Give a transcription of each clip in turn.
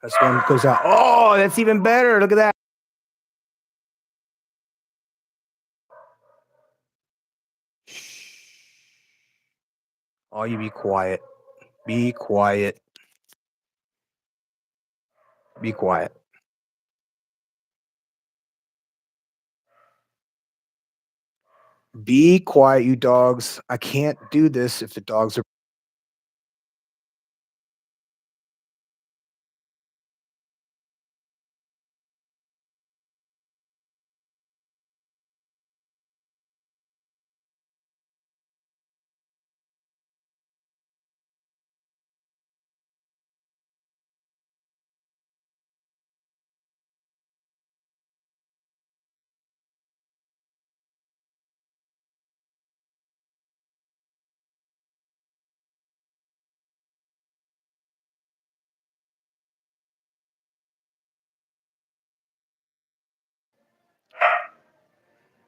That's one goes out. Oh, that's even better. Look at that. Oh, you be quiet. Be quiet. Be quiet. Be quiet, you dogs. I can't do this if the dogs are.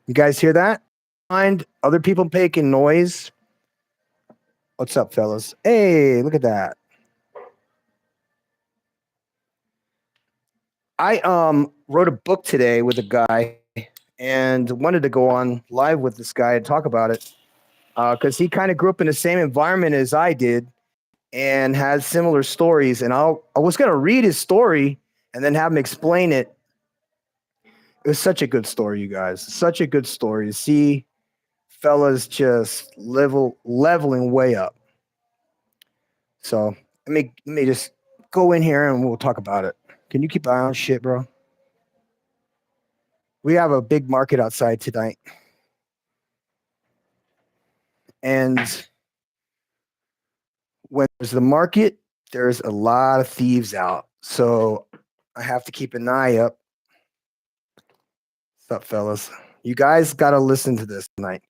You guys hear that? Mind other people making noise. What's up, fellas? Hey, look at that. I wrote a book today with a guy and wanted to go on live with this guy and talk about it because he kind of grew up in the same environment as I did and has similar stories. And I was gonna read his story and then have him explain it. It was such a good story, you guys. Such a good story to see fellas just leveling way up. So let me just go in here and we'll talk about it. Can you keep an eye on shit, bro? We have a big market outside tonight. And when there's the market, there's a lot of thieves out. So I have to keep an eye up. What's up, fellas? You guys got to listen to this tonight.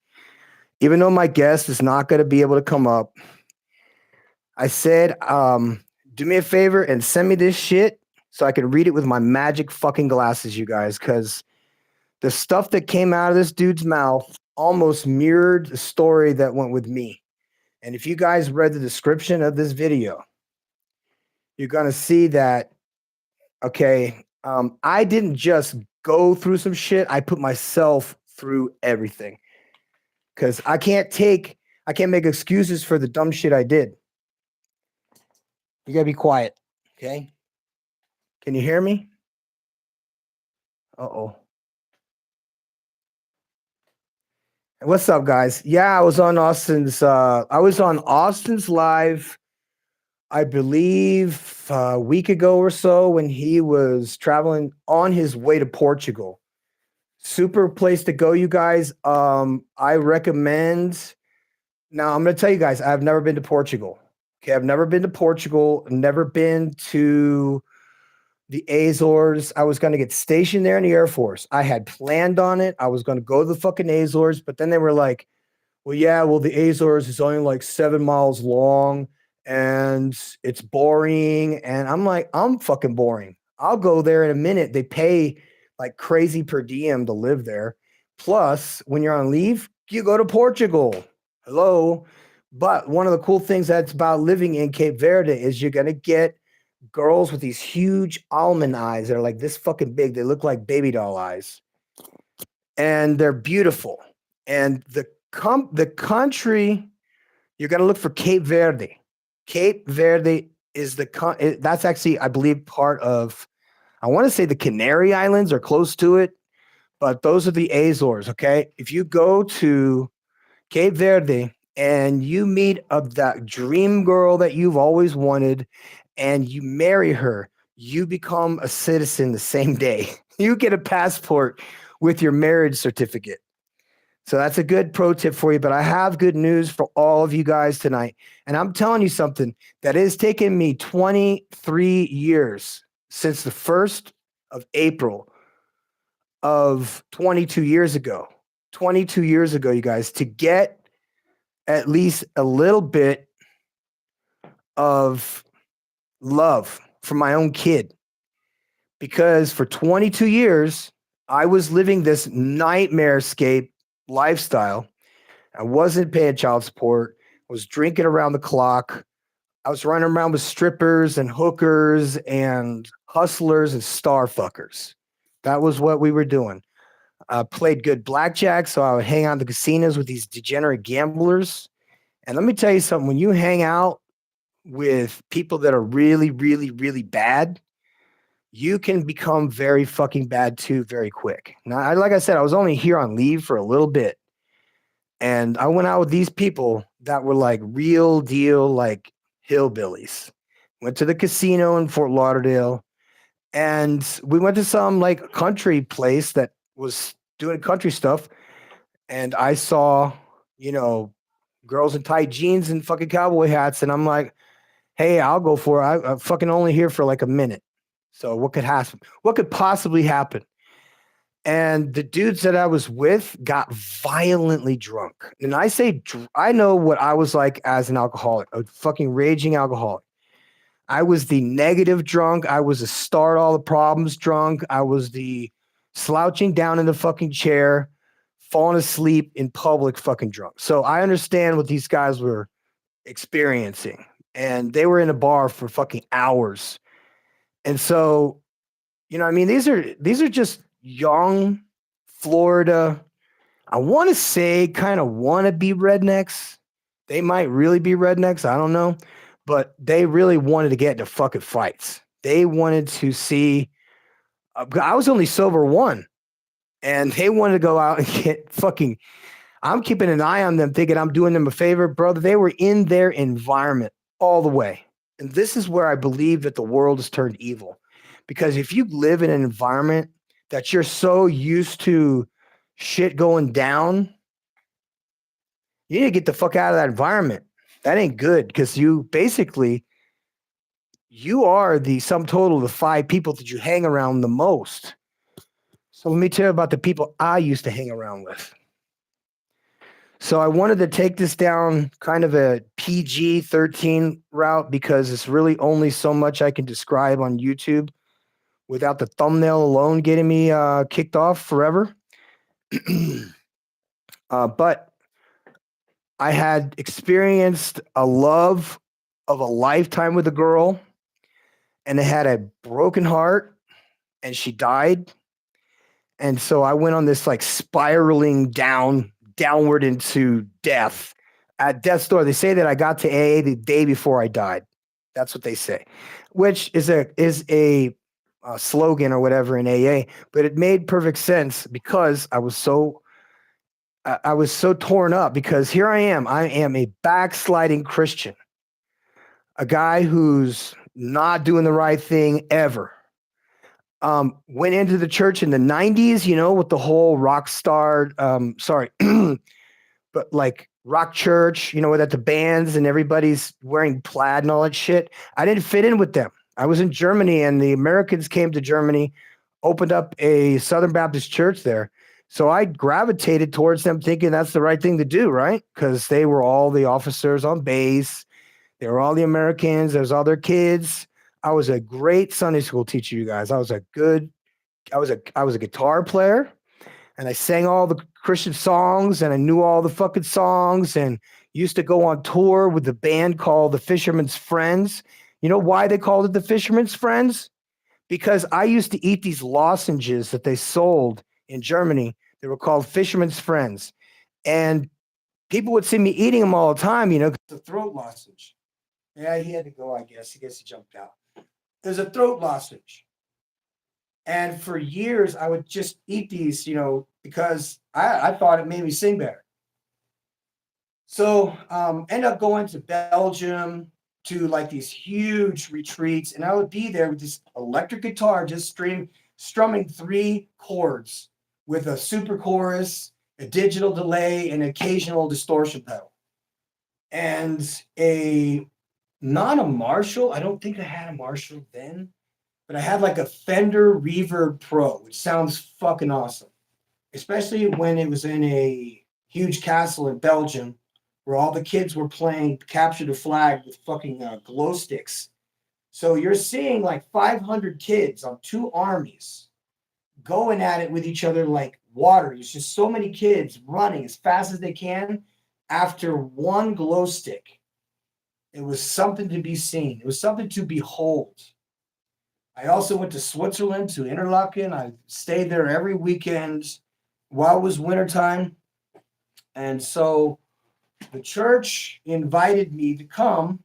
Even though my guest is not going to be able to come up, I said, do me a favor and send me this shit so I can read it with my magic fucking glasses, you guys, because the stuff that came out of this dude's mouth almost mirrored the story that went with me. And if you guys read the description of this video, you're going to see that, okay, I didn't just go through some shit. I put myself through everything because I can't make excuses for the dumb shit I did. You got to be quiet, okay? Can you hear me? Uh-oh. What's up, guys? Yeah, I was on Austin's live, I believe a week ago or so when he was traveling on his way to Portugal. Super place to go, you guys. I recommend. Now, I'm going to tell you guys, I've never been to Portugal. Okay, I've never been to Portugal, never been to the Azores. I was going to get stationed there in the Air Force. I had planned on it. I was going to go to the fucking Azores, but then they were like, well, yeah, well, the Azores is only like 7 miles long and it's boring. And I'm like, I'm fucking boring. I'll go there in a minute. They pay like crazy per diem to live there. Plus, when you're on leave, you go to Portugal. Hello. But one of the cool things that's about living in Cape Verde is you're going to get girls with these huge almond eyes. They're like this fucking big. They look like baby doll eyes. And they're beautiful. And the country, you're going to look for Cape Verde. Cape Verde is that's actually, I believe, part of, I want to say the Canary Islands are close to it, but those are the Azores, okay? If you go to Cape Verde and you meet that dream girl that you've always wanted and you marry her, you become a citizen the same day. You get a passport with your marriage certificate. So that's a good pro tip for you. But I have good news for all of you guys tonight. And I'm telling you something that has taken me 23 years since the 1st of April of 22 years ago. 22 years ago, you guys, to get at least a little bit of love from my own kid. Because for 22 years, I was living this nightmare-scape lifestyle. I wasn't paying child support. I was drinking around the clock. I was running around with strippers and hookers and hustlers and star fuckers. That was what we were doing. I played good blackjack, so I would hang out in the casinos with these degenerate gamblers. And let me tell you something, when you hang out with people that are really, really, really bad, you can become very fucking bad too very quick. Now, like I said, I was only here on leave for a little bit. And I went out with these people that were like real deal, like hillbillies. Went to the casino in Fort Lauderdale, and we went to some like country place that was doing country stuff. And I saw, you know, girls in tight jeans and fucking cowboy hats. And I'm like, hey, I'll go for it. I'm fucking only here for like a minute. So what could happen? What could possibly happen? And the dudes that I was with got violently drunk. And I say, I know what I was like as an alcoholic, a fucking raging alcoholic. I was the negative drunk. I was the start all the problems drunk. I was the slouching down in the fucking chair, falling asleep in public fucking drunk. So I understand what these guys were experiencing. And they were in a bar for fucking hours. And so, you know, I mean, these are just young Florida. I want to say kind of want to be rednecks. They might really be rednecks. I don't know. But they really wanted to get into fucking fights. They wanted to see. I was only sober one. And they wanted to go out and get fucking. I'm keeping an eye on them, thinking I'm doing them a favor. Brother, they were in their environment all the way. And this is where I believe that the world has turned evil. Because if you live in an environment that you're so used to shit going down, you need to get the fuck out of that environment. That ain't good, because you are the sum total of the 5 people that you hang around the most. So let me tell you about the people I used to hang around with. So I wanted to take this down kind of a PG-13 route, because it's really only so much I can describe on YouTube without the thumbnail alone getting me kicked off forever. But I had experienced a love of a lifetime with a girl, and I had a broken heart, and she died. And so I went on this like spiraling downward into death. At death's door, they say that I got to AA the day before I died. That's what they say, which is a slogan or whatever in AA. But it made perfect sense, because I was so torn up, because here I am a backsliding Christian, a guy who's not doing the right thing ever. Went into the church in the 90s, you know, with the whole rock star, but like rock church, you know, that the bands and everybody's wearing plaid and all that shit. I didn't fit in with them. I was in Germany, and the Americans came to Germany, opened up a Southern Baptist church there. So I gravitated towards them, thinking that's the right thing to do, right? Because they were all the officers on base. They were all the Americans. There was all their kids. I was a great Sunday school teacher, you guys. I was a guitar player, and I sang all the Christian songs, and I knew all the fucking songs, and used to go on tour with the band called the Fisherman's Friends. You know why they called it the Fisherman's Friends? Because I used to eat these lozenges that they sold in Germany. They were called Fisherman's Friends. And people would see me eating them all the time, you know, the throat lozenge. Yeah, he had to go, I guess. I guess he jumped out. There's a throat lozenge. And for years, I would just eat these, you know, because I thought it made me sing better. So end up going to Belgium to like these huge retreats. And I would be there with this electric guitar, just strumming 3 chords with a super chorus, a digital delay, and an occasional distortion pedal. And not a Marshall. I don't think I had a Marshall then, but I had like a Fender Reverb Pro, which sounds fucking awesome, especially when it was in a huge castle in Belgium where all the kids were playing Capture the Flag with fucking glow sticks. So you're seeing like 500 kids on 2 armies going at it with each other like water. There's just so many kids running as fast as they can after 1 glow stick. It was something to be seen. It was something to behold. I also went to Switzerland, to Interlaken. I stayed there every weekend while it was wintertime. And so the church invited me to come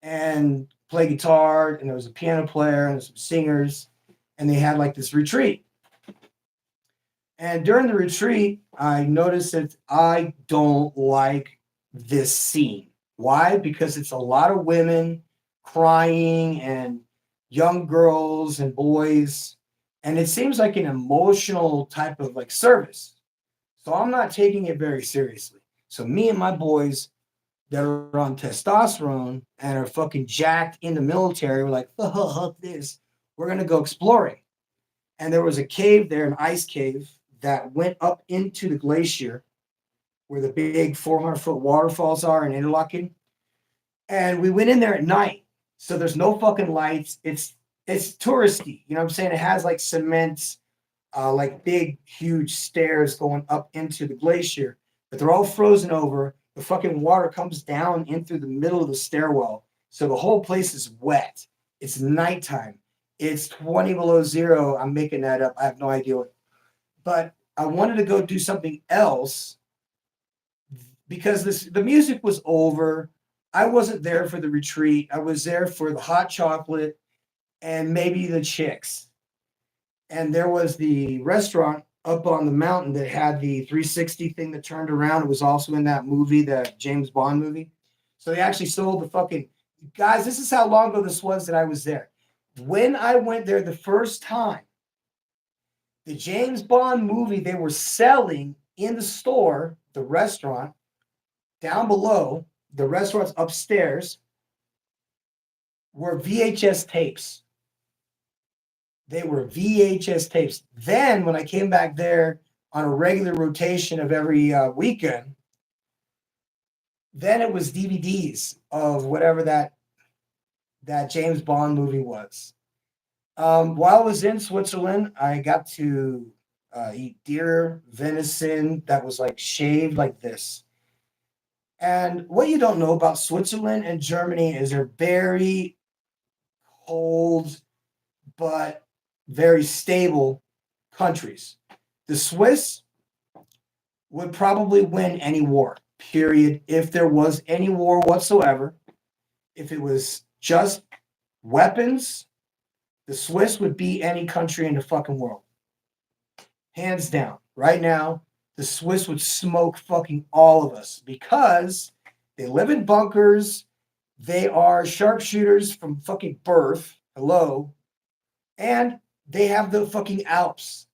and play guitar. And there was a piano player and some singers. And they had like this retreat. And during the retreat, I noticed that I don't like this scene. Why? Because it's a lot of women crying and young girls and boys. And it seems like an emotional type of like service. So I'm not taking it very seriously. So me and my boys that are on testosterone and are fucking jacked in the military, we're like, fuck this. We're going to go exploring. And there was a cave there, an ice cave that went up into the glacier where the big 400-foot waterfalls are in Interlaken. And we went in there at night. So there's no fucking lights. It's touristy. You know what I'm saying? It has like cement, like big, huge stairs going up into the glacier, but they're all frozen over. The fucking water comes down in through the middle of the stairwell. So the whole place is wet. It's nighttime. It's 20 below zero. I'm making that up. I have no idea what. But I wanted to go do something else because the music was over. I wasn't there for the retreat. I was there for the hot chocolate and maybe the chicks. And there was the restaurant up on the mountain that had the 360 thing that turned around. It was also in that movie, the James Bond movie. So they actually sold the fucking guys. This is how long ago this was that I was there. When I went there the first time, the James Bond movie they were selling in the store, the restaurant down below, the restaurant's upstairs, were VHS tapes. They were VHS tapes. Then when I came back there on a regular rotation of every weekend, then it was DVDs of whatever that James Bond movie was. While I was in Switzerland, I got to eat deer, venison that was like shaved like this. And what you don't know about Switzerland and Germany is they're very cold, but very stable countries. The Swiss would probably win any war, period. If there was any war whatsoever, if it was just weapons, the Swiss would beat any country in the fucking world. Hands down. Right now, the Swiss would smoke fucking all of us because they live in bunkers. They are sharpshooters from fucking birth. Hello. And they have the fucking Alps.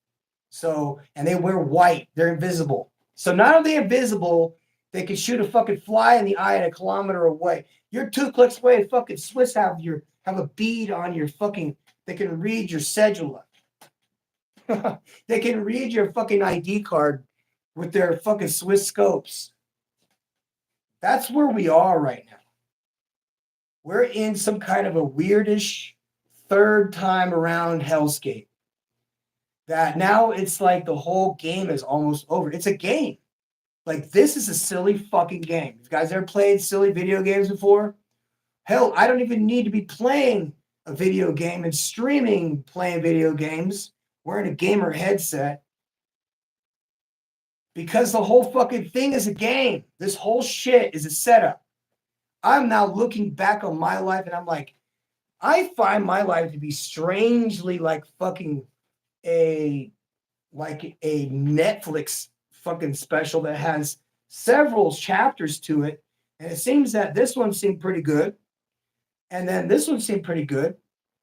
So, and they wear white. They're invisible. So not only invisible, they can shoot a fucking fly in the eye at a kilometer away. You're 2 clicks away. Fucking Swiss have a bead on your fucking. They can read your cedula. They can read your fucking ID card with their fucking Swiss scopes. That's where we are right now. We're in some kind of a weirdish third time around hellscape. That now it's like the whole game is almost over. It's a game. Like, this is a silly fucking game. You guys ever played silly video games before? Hell, I don't even need to be playing a video game and streaming playing video games, wearing a gamer headset, because the whole fucking thing is a game. This whole shit is a setup. I'm now looking back on my life and I'm like, I find my life to be strangely like fucking a Netflix fucking special that has several chapters to it. And it seems that this one seemed pretty good. And then this one seemed pretty good.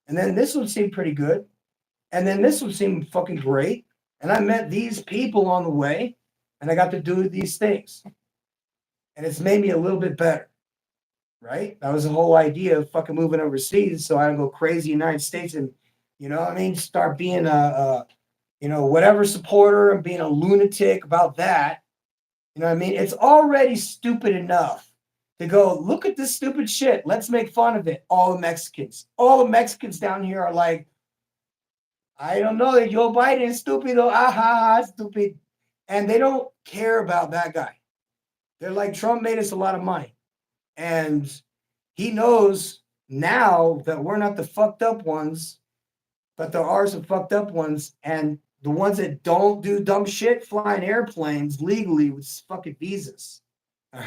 And then this one seemed pretty good. And then this one seemed fucking great. And I met these people on the way. And I got to do these things. And it's made me a little bit better. Right? That was the whole idea of fucking moving overseas. So I don't go crazy in the United States and, you know what I mean? Start being a whatever supporter and being a lunatic about that. You know what I mean? It's already stupid enough to go, look at this stupid shit. Let's make fun of it. All the Mexicans down here are like, I don't know, that Joe Biden is stupid. Stupid. And they don't care about that guy. They're like, Trump made us a lot of money. And He knows now that we're not the fucked up ones, but there are some fucked up ones, and the ones that don't do dumb shit flying airplanes legally with fucking visas.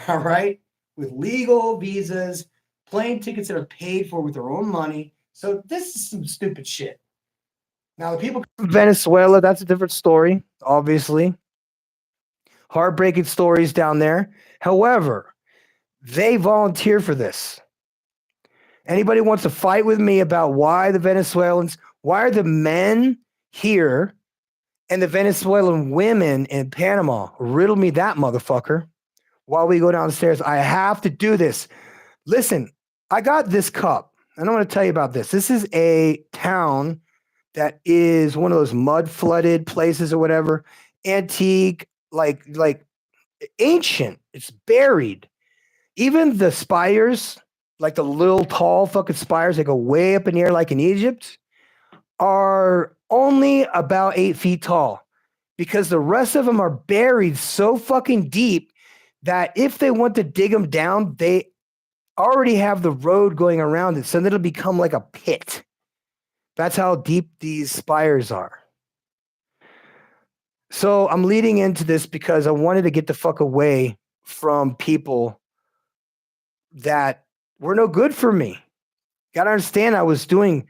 All right? With legal visas, plane tickets that are paid for with their own money. So this is some stupid shit. Now, the people from Venezuela, that's a different story, obviously. Heartbreaking stories down there. However, they volunteer for this. Anybody wants to fight with me about why the Venezuelans, why are the men here and the Venezuelan women in Panama? Riddle me that, motherfucker. While we go downstairs, I have to do this. Listen, I got this cup, and I want to tell you about this. This is a town that is one of those mud flooded places or whatever, antique, like ancient. It's buried. Even the spires, like the little tall fucking spires that go way up in the air, like in Egypt, are only about 8 feet tall because the rest of them are buried so fucking deep that if they want to dig them down, they already have the road going around it. So it'll become like a pit. That's how deep these spires are. So I'm leading into this because I wanted to get the fuck away from people that were no good for me. Gotta understand, I was doing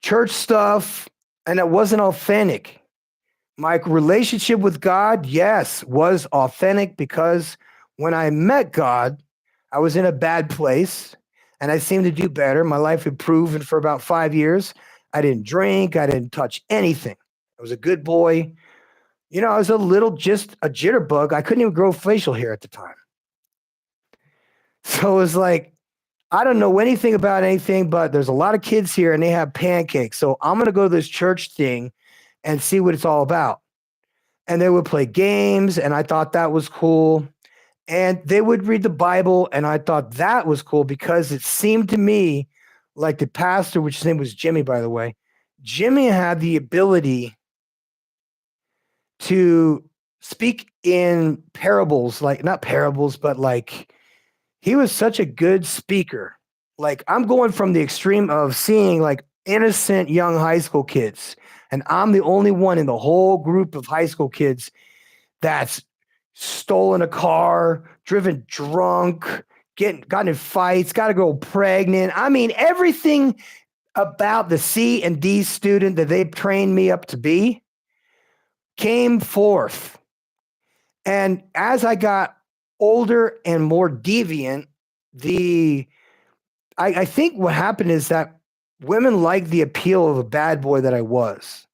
church stuff and it wasn't authentic. My relationship with God, yes, was authentic because when I met God, I was in a bad place and I seemed to do better. My life improved, and for about 5 years, I didn't drink, I didn't touch anything. I was a good boy. You know, I was just a jitterbug. I couldn't even grow facial hair at the time. So it was like, I don't know anything about anything, but there's a lot of kids here and they have pancakes. So I'm going to go to this church thing and see what it's all about. And they would play games, and I thought that was cool. And they would read the Bible, and I thought that was cool because it seemed to me like the pastor, which his name was Jimmy, by the way, Jimmy had the ability to speak in parables, like not parables, but like he was such a good speaker. Like I'm going from the extreme of seeing like innocent young high school kids, and I'm the only one in the whole group of high school kids that's stolen a car, driven drunk, gotten in fights, got a girl pregnant. I mean, everything about the C and D student that they trained me up to be came forth. And as I got older and more deviant, I think what happened is that women liked the appeal of a bad boy that I was.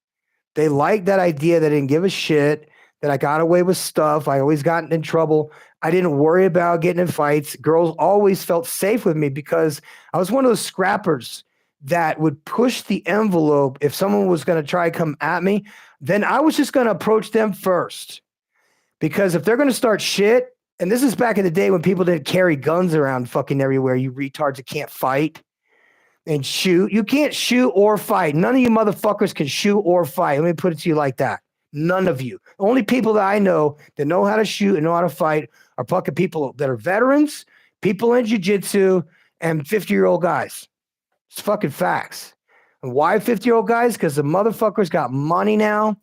They liked that idea that I didn't give a shit, that I got away with stuff. I always got in trouble. I didn't worry about getting in fights. Girls always felt safe with me because I was one of those scrappers that would push the envelope. If someone was going to try to come at me, then I was just going to approach them first. Because if they're going to start shit, and this is back in the day when people didn't carry guns around fucking everywhere, you retards that can't fight and shoot. You can't shoot or fight. None of you motherfuckers can shoot or fight. Let me put it to you like that. None of you. The only people that I know that know how to shoot and know how to fight are fucking people that are veterans, people in jiu-jitsu, and 50-year-old guys. It's fucking facts. And why 50-year-old guys? Because the motherfuckers got money now.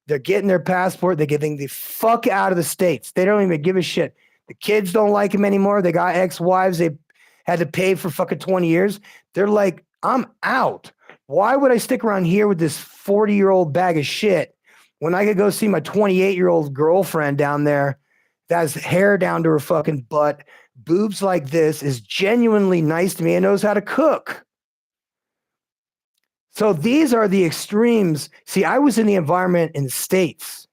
They're getting their passport. They're getting the fuck out of the States. They don't even give a shit. The kids don't like him anymore. They got ex-wives they had to pay for fucking 20 years. They're like, I'm out. Why would I stick around here with this 40-year-old bag of shit when I could go see my 28-year-old girlfriend down there that has hair down to her fucking butt, boobs like this, is genuinely nice to me and knows how to cook? So these are the extremes. See, I was in the environment in the States,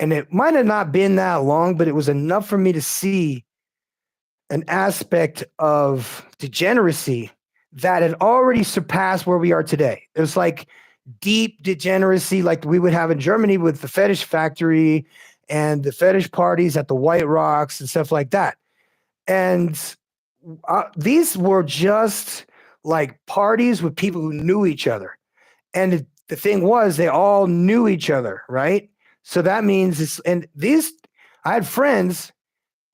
and it might have not been that long, but it was enough for me to see an aspect of degeneracy that had already surpassed where we are today. It was like deep degeneracy like we would have in Germany with the fetish factory and the fetish parties at the White Rocks and stuff like that. And these were just like parties with people who knew each other. And the thing was, they all knew each other, right? So that means I had friends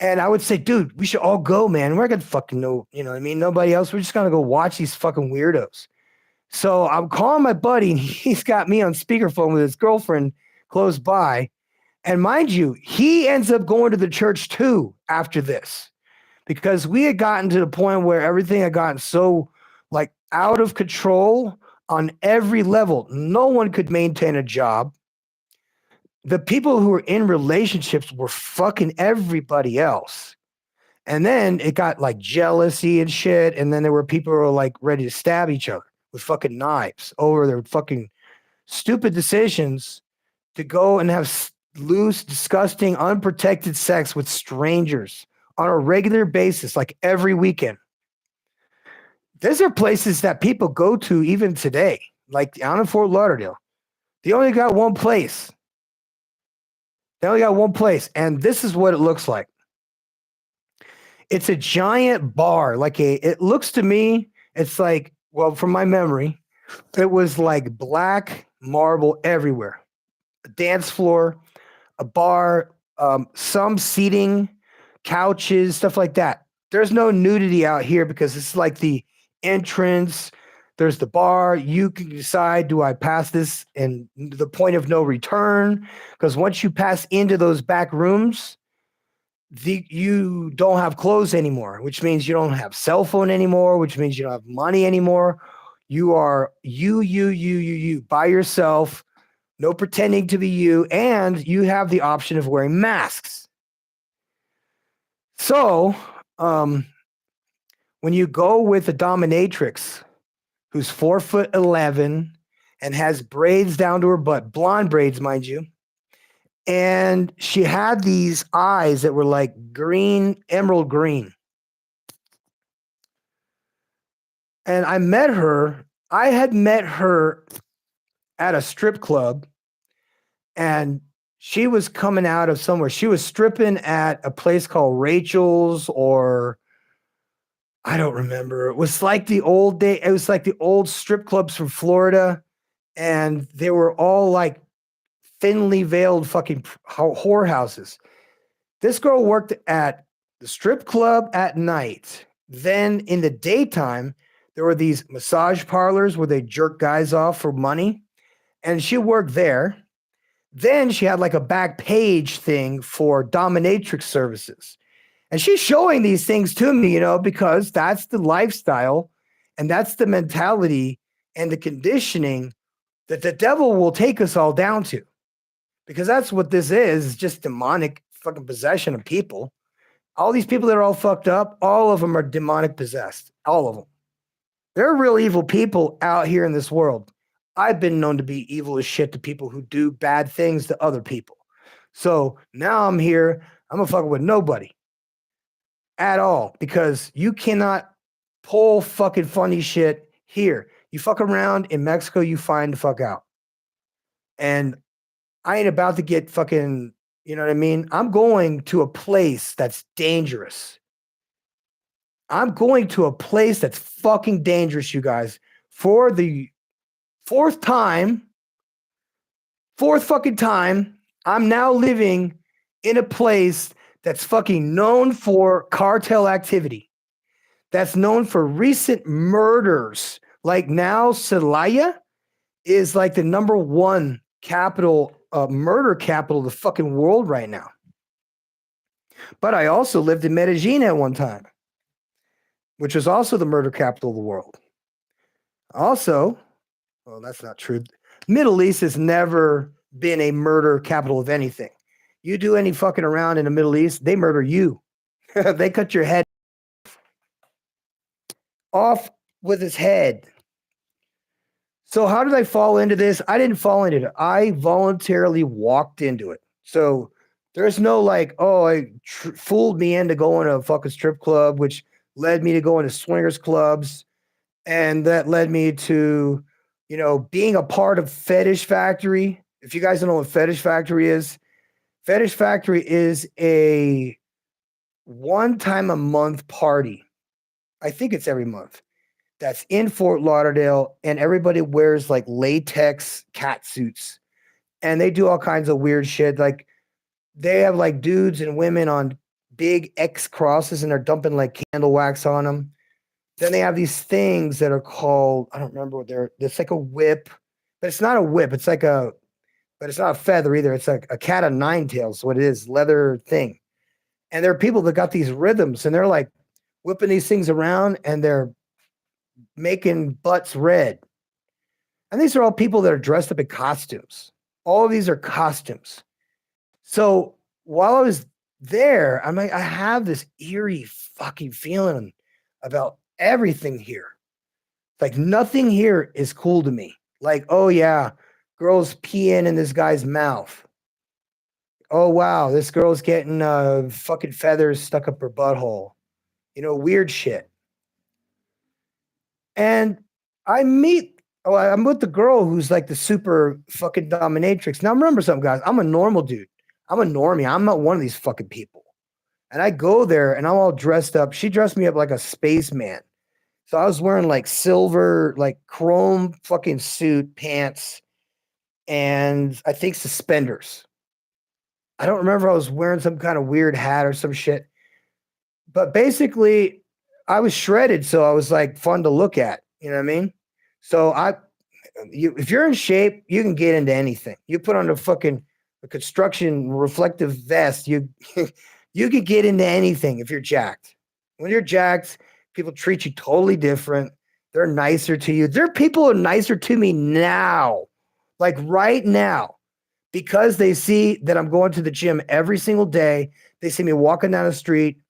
And I would say, dude, we should all go, man. We're gonna fucking know, you know what I mean? Nobody else. We're just gonna go watch these fucking weirdos. So I'm calling my buddy, and he's got me on speakerphone with his girlfriend close by. And mind you, he ends up going to the church too after this, because we had gotten to the point where everything had gotten so like out of control on every level. No one could maintain a job. The people who were in relationships were fucking everybody else. And then it got like jealousy and shit. And then there were people who were like ready to stab each other with fucking knives over their fucking stupid decisions to go and have loose, disgusting, unprotected sex with strangers on a regular basis, like every weekend. These are places that people go to even today, like down in Fort Lauderdale. They only got one place. They only got one place. And this is what it looks like. It's a giant bar. It looks to me, it's like, well, from my memory, it was like black marble everywhere. A dance floor, a bar, some seating, couches, stuff like that. There's no nudity out here because it's like the entrance. There's the bar. You can decide, do I pass this and the point of no return? Because once you pass into those back rooms, you don't have clothes anymore, which means you don't have cell phone anymore, which means you don't have money anymore. You are you by yourself, no pretending to be you, and you have the option of wearing masks. So, when you go with a dominatrix who's 4'11" and has braids down to her butt, blonde braids, mind you, and she had these eyes that were like green, emerald green. And I had met her at a strip club, and she was coming out of somewhere. She was stripping at a place called Rachel's, or I don't remember. It was like the old day. It was like the old strip clubs from Florida, and they were all like thinly veiled fucking whorehouses. This girl worked at the strip club at night. Then in the daytime, there were these massage parlors where they jerk guys off for money, and she worked there. Then she had like a back page thing for dominatrix services. And she's showing these things to me, because that's the lifestyle and that's the mentality and the conditioning that the devil will take us all down to. Because that's what this is, just demonic fucking possession of people. All these people that are all fucked up, all of them are demonic possessed. All of them. There are real evil people out here in this world. I've been known to be evil as shit to people who do bad things to other people. So now I'm here. I'm gonna fuck with nobody at all, because you cannot pull fucking funny shit here. You fuck around in Mexico, you find the fuck out. And I ain't about to get fucking, you know what I mean? I'm going to a place that's dangerous. I'm going to a place that's fucking dangerous, you guys, for the fourth fucking time. I'm now living in a place that's fucking known for cartel activity. That's known for recent murders. Like now, Celaya is like the number one murder capital of the fucking world right now. But I also lived in Medellin at one time, which was also the murder capital of the world. Also, well, that's not true. Middle East has never been a murder capital of anything. You do any fucking around in the Middle East, they murder you. They cut your head off with his head. So how did I fall into this? I didn't fall into it. I voluntarily walked into it. So there's no like, oh, I fooled me into going to a fucking strip club, which led me to going to swingers clubs. And that led me to, being a part of Fetish Factory. If you guys don't know what Fetish Factory is a one time a month party. I think it's every month. That's in Fort Lauderdale, and everybody wears like latex cat suits, and they do all kinds of weird shit. Like they have like dudes and women on big X crosses and they're dumping like candle wax on them. Then they have these things that are called, I don't remember what they're, it's like a whip, but it's not a whip. It's like but it's not a feather either. It's like a cat of nine tails, what it is, leather thing. And there are people that got these rhythms and they're like whipping these things around and they're making butts red. And these are all people that are dressed up in costumes. All of these are costumes. So while I was there, I'm like, I have this eerie fucking feeling about everything here. Like nothing here is cool to me. Like, oh yeah, girls peeing in this guy's mouth. Oh wow, this girl's getting fucking feathers stuck up her butthole. You know, weird shit. And I'm with the girl who's like the super fucking dominatrix. Now remember something, guys. I'm a normal dude. I'm a normie. I'm not one of these fucking people. And I go there and I'm all dressed up. She dressed me up like a spaceman. So I was wearing like silver, like chrome fucking suit, pants, and I think suspenders. I don't remember if I was wearing some kind of weird hat or some shit. But basically, I was shredded, so I was like fun to look at. You know what I mean? So if you're in shape, you can get into anything. You put on a construction reflective vest, you you could get into anything if you're jacked. When you're jacked, people treat you totally different. They're nicer to you. There are people who are nicer to me now, like right now, because they see that I'm going to the gym every single day. They see me walking down the street.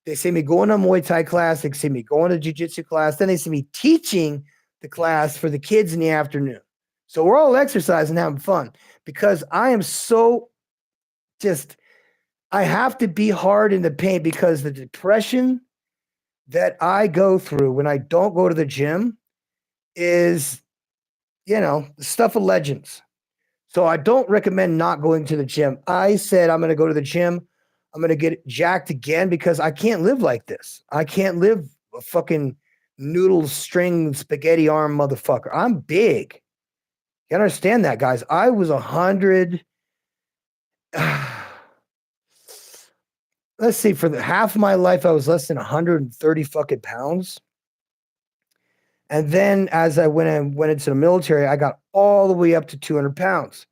They see me going to Muay Thai class. They see me going to jiu-jitsu class. Then they see me teaching the class for the kids in the afternoon. So we're all exercising, having fun because I am so just, I have to be hard in the paint because the depression that I go through when I don't go to the gym is, the stuff of legends. So I don't recommend not going to the gym. I said I'm going to go to the gym. I'm going to get jacked again because I can't live like this. I can't live a fucking noodle string spaghetti arm motherfucker. I'm big. You understand that, guys? I was 100. Let's see, for the half of my life, I was less than 130 fucking pounds. And then as I went into the military, I got all the way up to 200 pounds.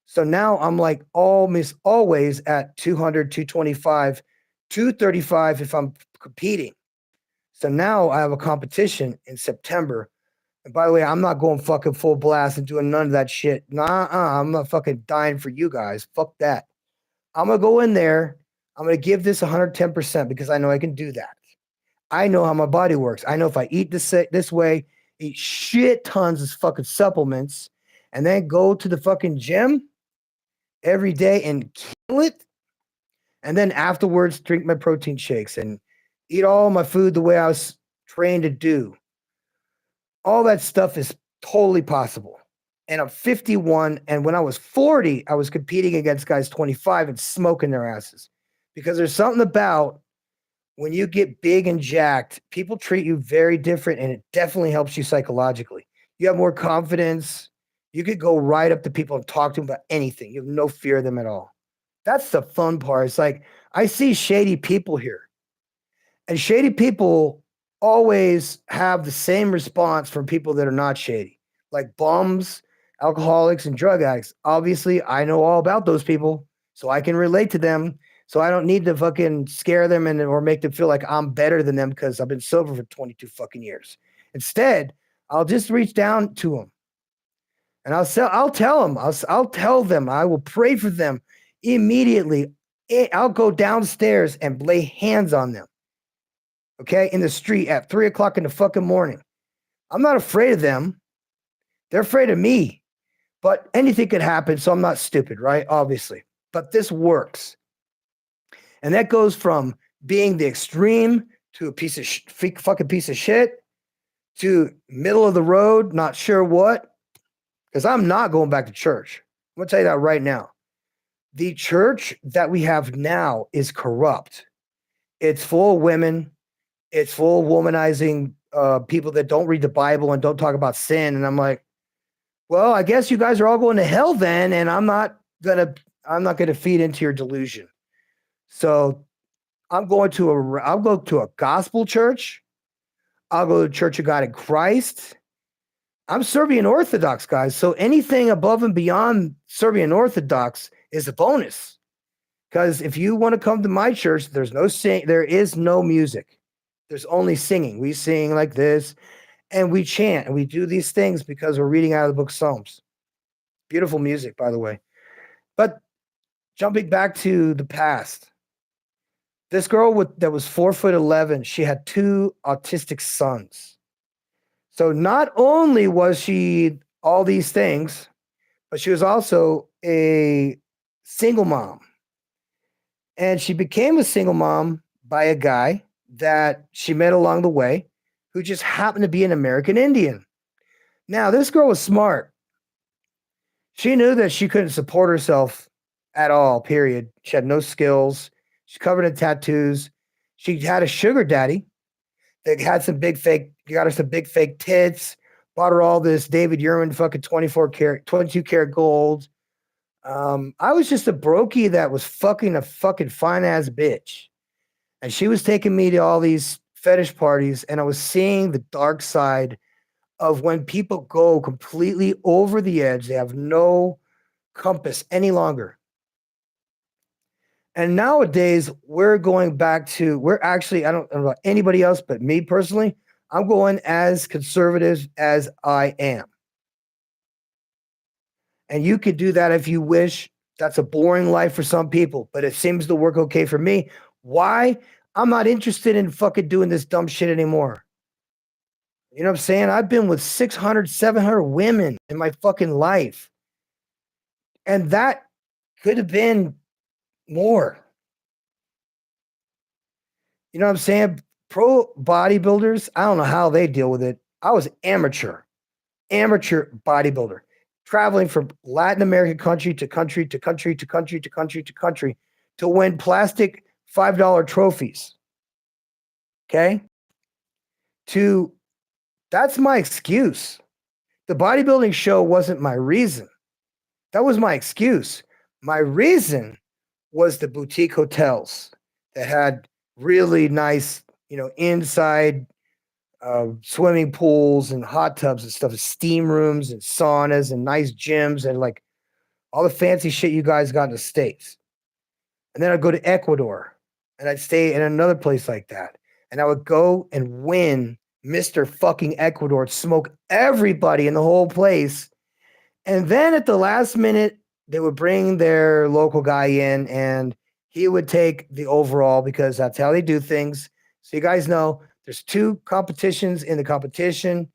So now I'm like almost always at 200, 225, 235 if I'm competing. So now I have a competition in September. And by the way, I'm not going fucking full blast and doing none of that shit. Nah, I'm not fucking dying for you guys. Fuck that. I'm going to go in there. I'm going to give this 110% because I know I can do that. I know how my body works. I know if I eat this way, eat shit tons of fucking supplements, and then go to the fucking gym every day and kill it, and then afterwards drink my protein shakes and eat all my food the way I was trained to do. All that stuff is totally possible. And I'm 51, and when I was 40, I was competing against guys 25 and smoking their asses. Because there's something about when you get big and jacked, people treat you very different, and it definitely helps you psychologically. You have more confidence. You could go right up to people and talk to them about anything. You have no fear of them at all. That's the fun part. It's like I see shady people here, and shady people always have the same response from people that are not shady, like bums, alcoholics, and drug addicts. Obviously, I know all about those people, so I can relate to them. So I don't need to fucking scare them or make them feel like I'm better than them because I've been sober for 22 fucking years. Instead, I'll just reach down to them and I'll tell them, I'll tell them, I will pray for them immediately. I'll go downstairs and lay hands on them. Okay, in the street at 3:00 in the fucking morning. I'm not afraid of them. They're afraid of me. But anything could happen, so I'm not stupid, right? Obviously. But this works. And that goes from being the extreme to a fucking piece of shit to middle of the road, not sure what. Because I'm not going back to church. I'm going to tell you that right now. The church that we have now is corrupt. It's full of women. It's full of womanizing people that don't read the Bible and don't talk about sin. And I'm like, well, I guess you guys are all going to hell then, and I'm not gonna feed into your delusion. So I'll go to a gospel church. I'll go to Church of God in Christ. I'm Serbian Orthodox, guys. So anything above and beyond Serbian Orthodox is a bonus. Because if you want to come to my church, there is no music. There's only singing. We sing like this and we chant and we do these things because we're reading out of the book of Psalms. Beautiful music, by the way. But jumping back to the past, this girl that was 4'11", she had 2 autistic sons. So not only was she all these things, but she was also a single mom. And she became a single mom by a guy that she met along the way who just happened to be an American Indian. Now, this girl was smart. She knew that she couldn't support herself at all, period. She had no skills. She's covered in tattoos. She had a sugar daddy that had got her some big fake tits, bought her all this David Yurman fucking 22 karat gold. I was just a brokey that was fucking a fucking fine ass bitch. And she was taking me to all these fetish parties, and I was seeing the dark side of when people go completely over the edge. They have no compass any longer. And nowadays, we're actually, I don't know about anybody else, but me personally, I'm going as conservative as I am. And you could do that if you wish. That's a boring life for some people, but it seems to work okay for me. Why? I'm not interested in fucking doing this dumb shit anymore. You know what I'm saying? I've been with 600, 700 women in my fucking life. And that could have been more. You know what I'm saying? Pro bodybuilders, I don't know how they deal with it. I was amateur bodybuilder, traveling from Latin American country to country to country to country to country to country to win plastic $5 trophies. Okay? That's my excuse. The bodybuilding show wasn't my reason. That was my excuse. My reason was the boutique hotels that had really nice, inside swimming pools and hot tubs and stuff, steam rooms and saunas and nice gyms and like all the fancy shit you guys got in the States. And then I'd go to Ecuador and I'd stay in another place like that. And I would go and win Mr. fucking Ecuador, smoke everybody in the whole place. And then at the last minute, they would bring their local guy in and he would take the overall because that's how they do things. So you guys know there's 2 competitions in the competition.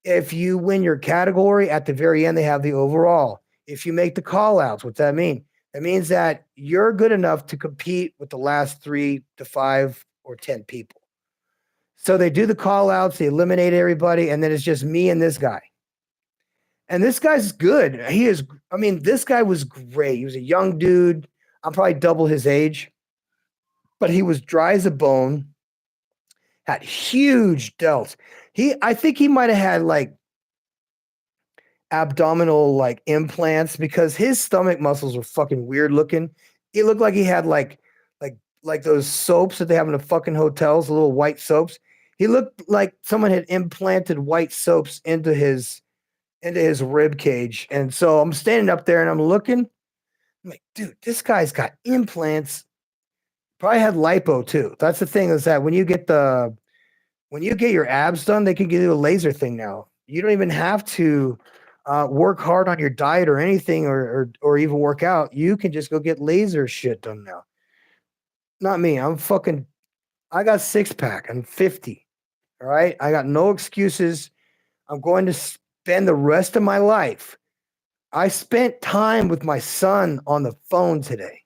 If you win your category, at the very end, they have the overall. If you make the call outs, what's that mean? That means that you're good enough to compete with the last 3 to 5 or 10 people. So they do the call outs, they eliminate everybody, and then it's just me and this guy. And this guy's good. This guy was great. He was a young dude. I'm probably double his age, but he was dry as a bone, had huge delts. I think he might have had like abdominal like implants because his stomach muscles were fucking weird looking. He looked like he had like those soaps that they have in the fucking hotels, the little white soaps. He looked like someone had implanted white soaps into his rib cage. And so I'm standing up there and I'm looking. I'm like, dude, this guy's got implants. Probably had lipo too. That's the thing is that when you get your abs done, they can give you a laser thing now. You don't even have to work hard on your diet or anything or even work out. You can just go get laser shit done now. Not me. I got 6-pack. I'm 50. All right. I got no excuses. I'm going to spend the rest of my life. I spent time with my son on the phone today.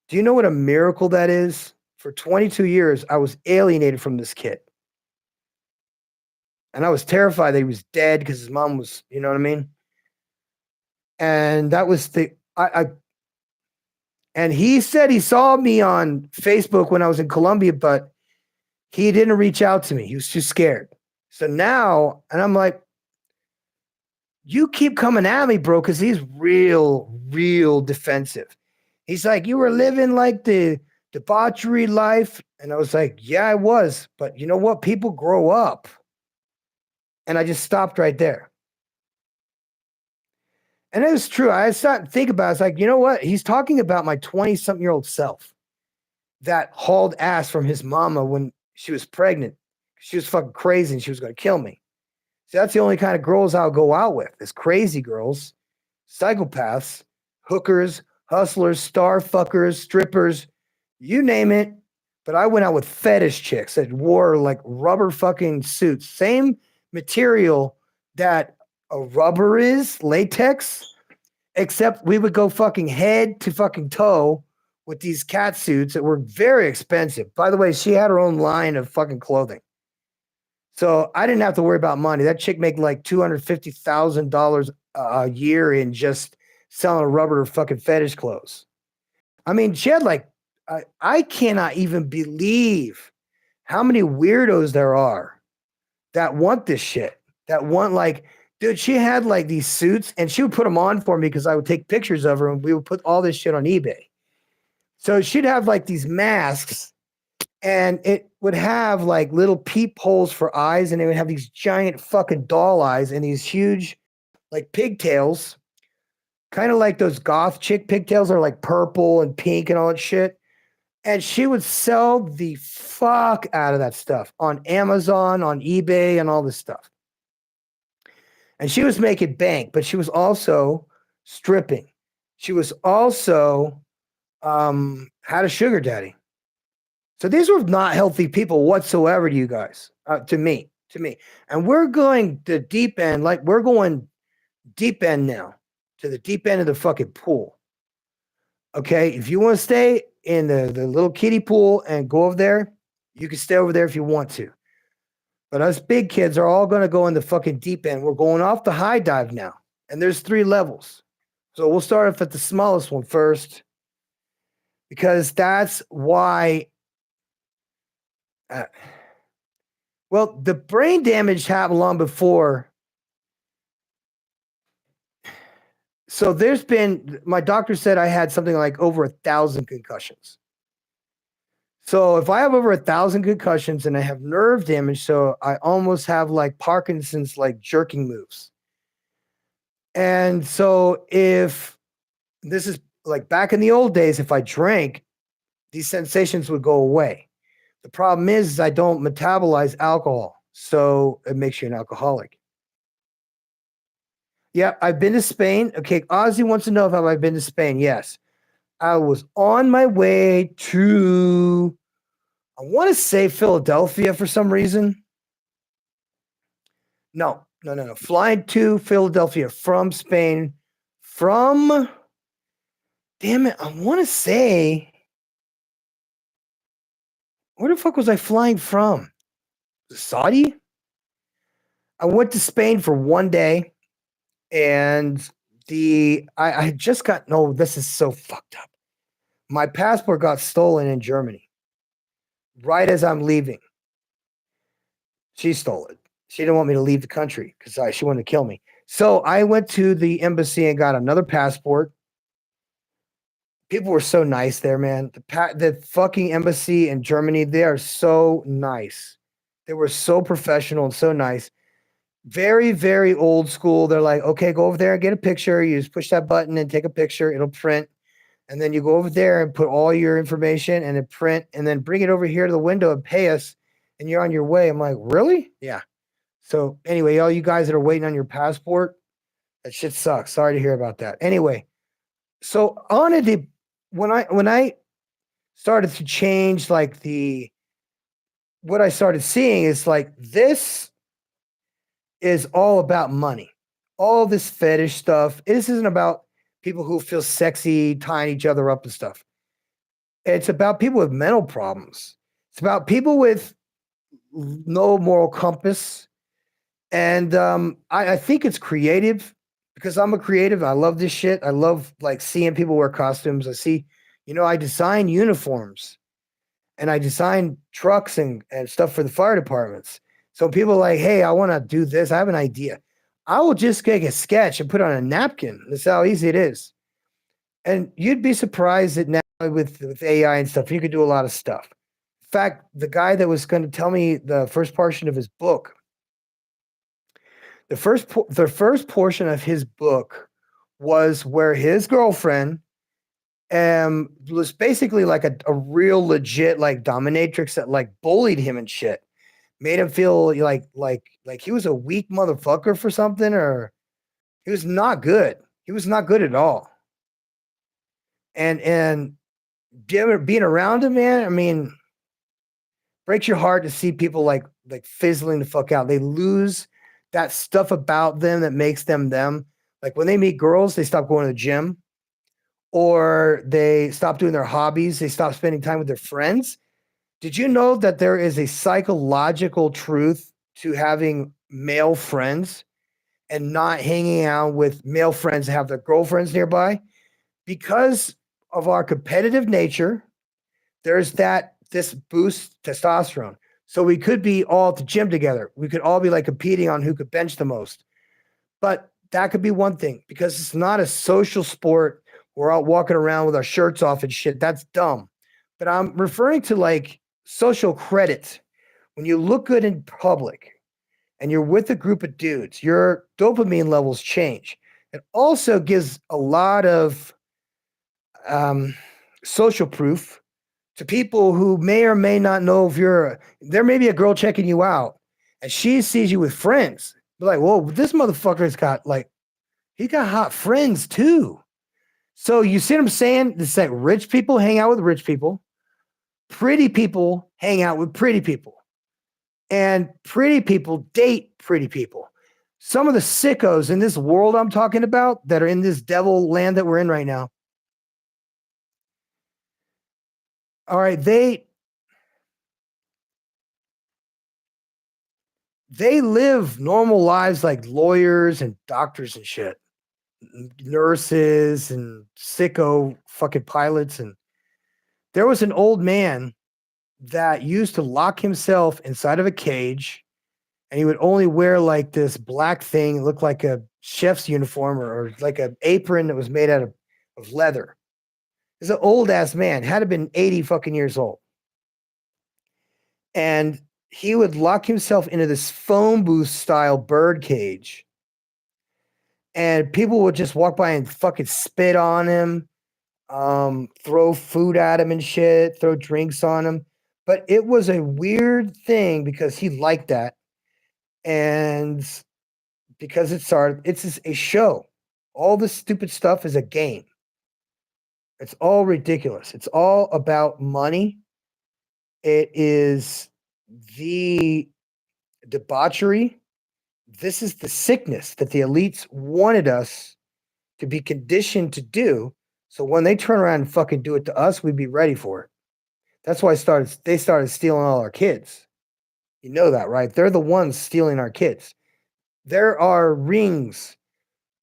Do you know what a miracle that is? For 22 years, I was alienated from this kid. And I was terrified that he was dead because his mom was, you know what I mean? And that was and he said he saw me on Facebook when I was in Colombia, but he didn't reach out to me. He was too scared. So now, and I'm like, you keep coming at me, bro, because he's real defensive. He's like, you were living like the debauchery life. And I was like, yeah, I was. But you know what? People grow up. And I just stopped right there. And it was true. I started to think about it. It's like, you know what? He's talking about my 20-something-year-old self that hauled ass from his mama when she was pregnant. She was fucking crazy and she was going to kill me. So that's the only kind of girls I'll go out with is crazy girls, psychopaths, hookers, hustlers, star fuckers, strippers, you name it. But I went out with fetish chicks that wore like rubber fucking suits, same material that a rubber is, latex, except we would go fucking head to fucking toe with these cat suits that were very expensive. By the way, she had her own line of fucking clothing. So I didn't have to worry about money. That chick made like $250,000 a year in just selling rubber fucking fetish clothes. I mean, she had like, I cannot even believe how many weirdos there are that want this shit. That want like, dude, she had like these suits and she would put them on for me because I would take pictures of her and we would put all this shit on eBay. So she'd have like these masks and it would have like little peepholes for eyes and they would have these giant fucking doll eyes and these huge like pigtails, kind of like those goth chick pigtails are like purple and pink and all that shit. And she would sell the fuck out of that stuff on Amazon, on eBay, and all this stuff. And she was making bank, but she was also stripping. She was also had a sugar daddy. So these were not healthy people whatsoever to you guys, to me. And we're going the deep end, like we're going deep end now, to the deep end of the fucking pool. Okay, if you want to stay in the little kiddie pool and go over there, you can stay over there if you want to. But us big kids are all going to go in the fucking deep end. We're going off the high dive now. And there's 3 levels. So we'll start off at the smallest one first. Because that's why... well, the brain damage happened long before. So there's been... my doctor said I had something like over 1,000 concussions. So if I have over 1,000 concussions and I have nerve damage, so I almost have like Parkinson's, like jerking moves. And so if this is like back in the old days, if I drank, these sensations would go away. The problem is I don't metabolize alcohol, so it makes you an alcoholic. Yeah, I've been to Spain. Okay, Ozzy wants to know if I've been to Spain. Yes. I was on my way to... I want to say Philadelphia for some reason. No. Flying to Philadelphia from Spain. Damn it, I want to say... where the fuck was I flying from? Saudi? I went to Spain for 1 day. And I just got... no, this is so fucked up. My passport got stolen in Germany. Right as I'm leaving. She stole it. She didn't want me to leave the country because she wanted to kill me. So I went to the embassy and got another passport. People were so nice there, man. The fucking embassy in Germany, they are so nice. They were so professional and so nice. Very, very old school. They're like, okay, go over there and get a picture. You just push that button and take a picture. It'll print. And then you go over there and put all your information and it print and then bring it over here to the window and pay us and you're on your way. I'm like, really? Yeah. So anyway, all you guys that are waiting on your passport, that shit sucks. Sorry to hear about that. Anyway, so when I started to change, like what I started seeing is like, this is all about money. All this fetish stuff. This isn't about people who feel sexy tying each other up and stuff. It's about people with mental problems. It's about people with no moral compass. And I think it's creative because I'm a creative. I love this shit. I love like seeing people wear costumes. I design uniforms and I design trucks and stuff for the fire departments. So people are like, hey, I want to do this. I have an idea. I will just take a sketch and put it on a napkin. That's how easy it is. And you'd be surprised that now with AI and stuff, you could do a lot of stuff. In fact, the guy that was going to tell me the first portion of his book, the first portion of his book was where his girlfriend was basically like a real legit like dominatrix that like bullied him and shit, made him feel like he was a weak motherfucker for something, or he was not good. He was not good at all. And being around him, man, I mean, breaks your heart to see people like fizzling the fuck out. They lose that stuff about them that makes them them. Like when they meet girls, they stop going to the gym, or they stop doing their hobbies. They stop spending time with their friends. Did you know that there is a psychological truth to having male friends and not hanging out with male friends that have their girlfriends nearby? Because of our competitive nature, there's this boosts testosterone. So we could be all at the gym together. We could all be like competing on who could bench the most. But that could be one thing, because it's not a social sport. We're out walking around with our shirts off and shit. That's dumb. But I'm referring to like social credit. When you look good in public and you're with a group of dudes, your dopamine levels change. It also gives a lot of social proof to people who may or may not know if there may be a girl checking you out and she sees you with friends. They're like, whoa, this motherfucker's got he got hot friends too. So you see what I'm saying? It's like rich people hang out with rich people. Pretty people hang out with pretty people. And pretty people date pretty people. Some of the sickos in this world I'm talking about that are in this devil land that we're in right now. All right, they live normal lives like lawyers and doctors and shit, nurses and sicko fucking pilots. And there was an old man that used to lock himself inside of a cage, and he would only wear like this black thing, looked like a chef's uniform, or like an apron that was made out of leather. He's an old ass man, had to been 80 fucking years old. And he would lock himself into this phone booth style bird cage. And people would just walk by and fucking spit on him, throw food at him and shit, throw drinks on him. But it was a weird thing because he liked that. And because it's a show. All this stupid stuff is a game. It's all ridiculous. It's all about money. It is the debauchery. This is the sickness that the elites wanted us to be conditioned to do. So when they turn around and fucking do it to us, we'd be ready for it. That's why they started stealing all our kids. You know that, right? They're the ones stealing our kids. There are rings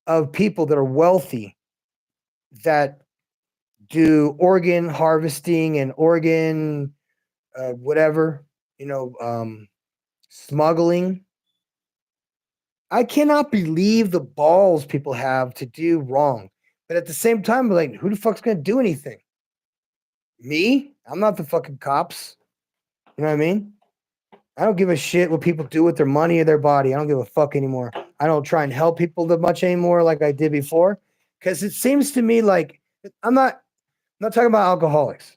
of people that are wealthy that do organ harvesting and organ whatever, smuggling. I cannot believe the balls people have to do wrong. But at the same time, like, who the fuck's going to do anything? Me? I'm not the fucking cops. You know what I mean? I don't give a shit what people do with their money or their body. I don't give a fuck anymore. I don't try and help people that much anymore like I did before. Because it seems to me like I'm not talking about alcoholics.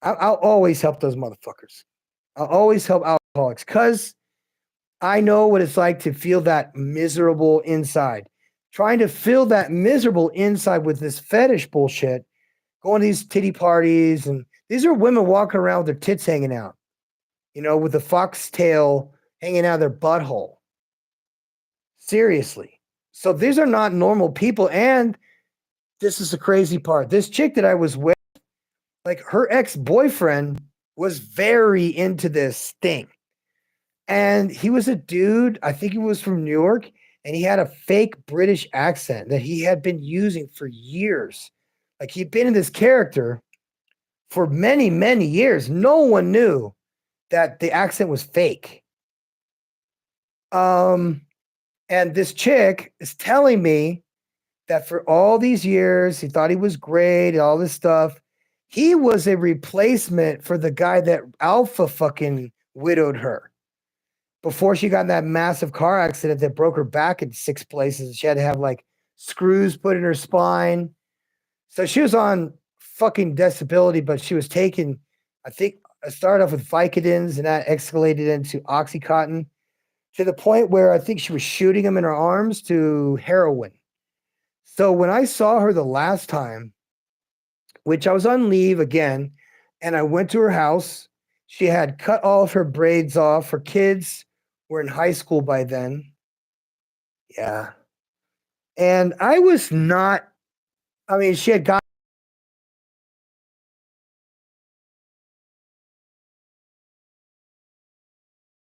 I'll always help those motherfuckers. I'll always help alcoholics because I know what it's like to feel that miserable inside. Trying to fill that miserable inside with this fetish bullshit, going to these titty parties, and these are women walking around with their tits hanging out, with the foxtail hanging out of their butthole. Seriously. So these are not normal people. And this is the crazy part. This chick that I was with, like her ex-boyfriend was very into this thing. And he was a dude, I think he was from New York, and he had a fake British accent that he had been using for years. Like he'd been in this character for many, many years. No one knew that the accent was fake. And this chick is telling me that for all these years, he thought he was great, all this stuff. He was a replacement for the guy that Alpha fucking widowed her before she got in that massive car accident that broke her back in 6 places. She had to have like screws put in her spine. So she was on fucking disability, but she was taking, I think, I started off with Vicodins and that escalated into Oxycontin to the point where I think she was shooting them in her arms to heroin. So when I saw her the last time, which I was on leave again, and I went to her house, she had cut all of her braids off. Her kids were in high school by then. Yeah. And I was not, I mean, she had got